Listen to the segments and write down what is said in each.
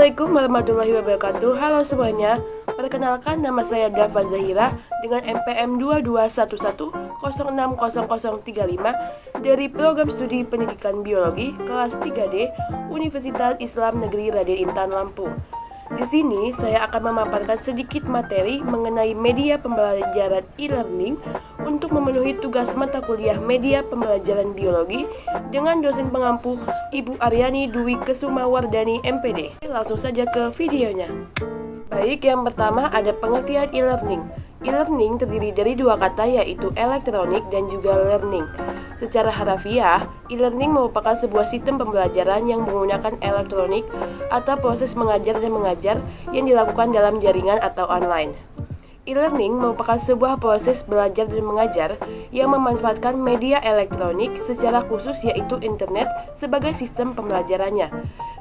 Assalamualaikum warahmatullahi wabarakatuh. Halo semuanya, perkenalkan nama saya Dava Zahira dengan NPM 2211060035 dari Program Studi Pendidikan Biologi kelas 3D Universitas Islam Negeri Raden Intan Lampung. Di sini saya akan memaparkan sedikit materi mengenai media pembelajaran e-learning untuk memenuhi tugas mata kuliah media pembelajaran biologi dengan dosen pengampu Ibu Aryani Dwi Kesumawardani MPD. Langsung saja ke videonya. Baik, yang pertama ada pengertian e-learning. E-learning terdiri dari dua kata, yaitu elektronik dan juga learning. Secara harafiah, e-learning merupakan sebuah sistem pembelajaran yang menggunakan elektronik atau proses mengajar dan mengajar yang dilakukan dalam jaringan atau online. E-learning merupakan sebuah proses belajar dan mengajar yang memanfaatkan media elektronik secara khusus, yaitu internet, sebagai sistem pembelajarannya.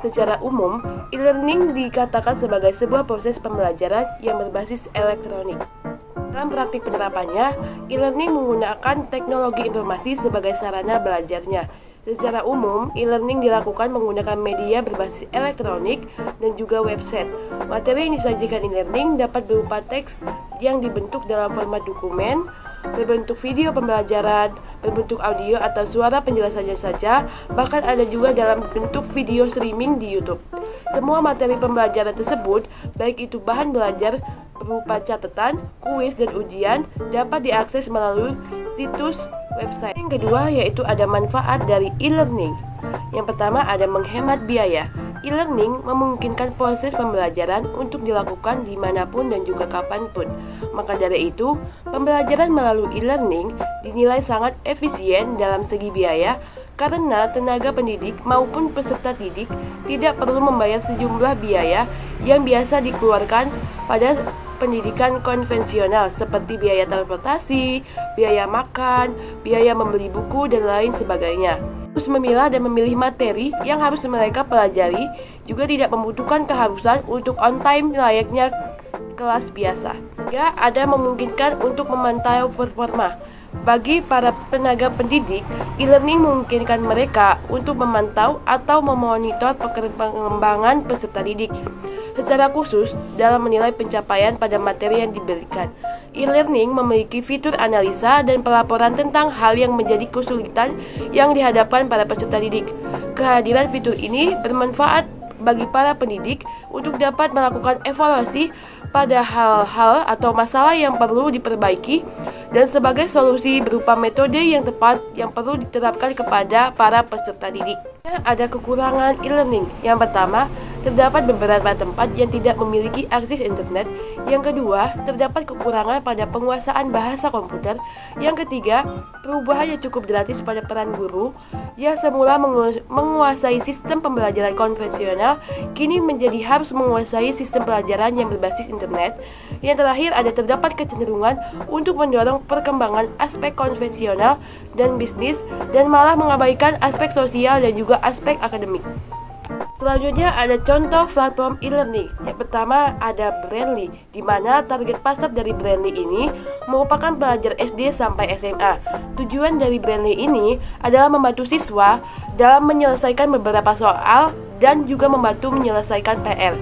Secara umum, e-learning dikatakan sebagai sebuah proses pembelajaran yang berbasis elektronik. Dalam praktik penerapannya, e-learning menggunakan teknologi informasi sebagai sarana belajarnya. Secara umum, e-learning dilakukan menggunakan media berbasis elektronik dan juga website. Materi yang disajikan e-learning dapat berupa teks yang dibentuk dalam format dokumen, berbentuk video pembelajaran, berbentuk audio atau suara penjelasannya saja, bahkan ada juga dalam bentuk video streaming di YouTube. Semua materi pembelajaran tersebut, baik itu bahan belajar berupa catatan, kuis, dan ujian, dapat diakses melalui situs website. Yang kedua yaitu ada manfaat dari e-learning. Yang pertama ada menghemat biaya. E-learning memungkinkan proses pembelajaran untuk dilakukan dimanapun dan juga kapanpun. Maka dari itu, pembelajaran melalui e-learning dinilai sangat efisien dalam segi biaya karena tenaga pendidik maupun peserta didik tidak perlu membayar sejumlah biaya yang biasa dikeluarkan pada pendidikan konvensional seperti biaya transportasi, biaya makan, biaya membeli buku, dan lain sebagainya. Harus memilah dan memilih materi yang harus mereka pelajari juga tidak membutuhkan keharusan untuk on time layaknya kelas biasa. Ya, ada memungkinkan untuk memantau performa. Bagi para tenaga pendidik, e-learning memungkinkan mereka untuk memantau atau memonitor perkembangan peserta didik secara khusus dalam menilai pencapaian pada materi yang diberikan. E-learning memiliki fitur analisa dan pelaporan tentang hal yang menjadi kesulitan yang dihadapkan para peserta didik. Kehadiran fitur ini bermanfaat bagi para pendidik untuk dapat melakukan evaluasi pada hal-hal atau masalah yang perlu diperbaiki dan sebagai solusi berupa metode yang tepat yang perlu diterapkan kepada para peserta didik. Ada kekurangan e-learning. Yang pertama, terdapat beberapa tempat yang tidak memiliki akses internet. Yang kedua, terdapat kekurangan pada penguasaan bahasa komputer. Yang ketiga, perubahan yang cukup drastis pada peran guru yang semula menguasai sistem pembelajaran konvensional kini menjadi harus menguasai sistem pelajaran yang berbasis internet. Yang terakhir, ada terdapat kecenderungan untuk mendorong perkembangan aspek konvensional dan bisnis dan malah mengabaikan aspek sosial dan juga aspek akademik. Selanjutnya ada contoh platform e-learning. Yang pertama ada Brainly, di mana target pasar dari Brainly ini merupakan pelajar SD sampai SMA. Tujuan dari Brainly ini adalah membantu siswa dalam menyelesaikan beberapa soal dan juga membantu menyelesaikan PR.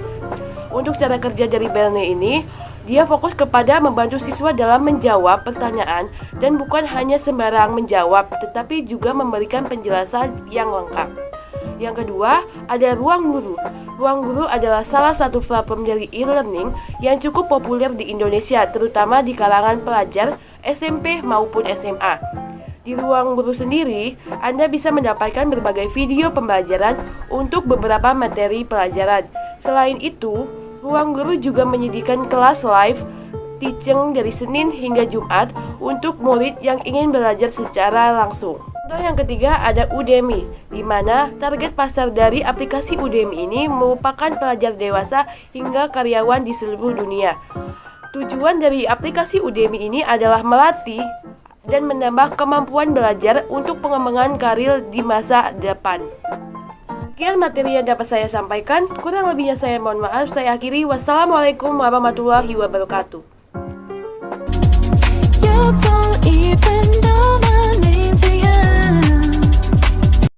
Untuk cara kerja dari Brainly ini, dia fokus kepada membantu siswa dalam menjawab pertanyaan dan bukan hanya sembarang menjawab, tetapi juga memberikan penjelasan yang lengkap. Yang kedua, ada Ruang Guru. Ruang Guru adalah salah satu platform dari e-learning yang cukup populer di Indonesia, terutama di kalangan pelajar SMP maupun SMA. Di Ruang Guru sendiri, Anda bisa mendapatkan berbagai video pembelajaran untuk beberapa materi pelajaran. Selain itu, Ruang Guru juga menyediakan kelas live teaching dari Senin hingga Jumat untuk murid yang ingin belajar secara langsung. Contoh yang ketiga ada Udemy, di mana target pasar dari aplikasi Udemy ini merupakan pelajar dewasa hingga karyawan di seluruh dunia. Tujuan dari aplikasi Udemy ini adalah melatih dan menambah kemampuan belajar untuk pengembangan karir di masa depan. Sekian materi yang dapat saya sampaikan, kurang lebihnya saya mohon maaf. Saya akhiri, wassalamualaikum warahmatullahi wabarakatuh.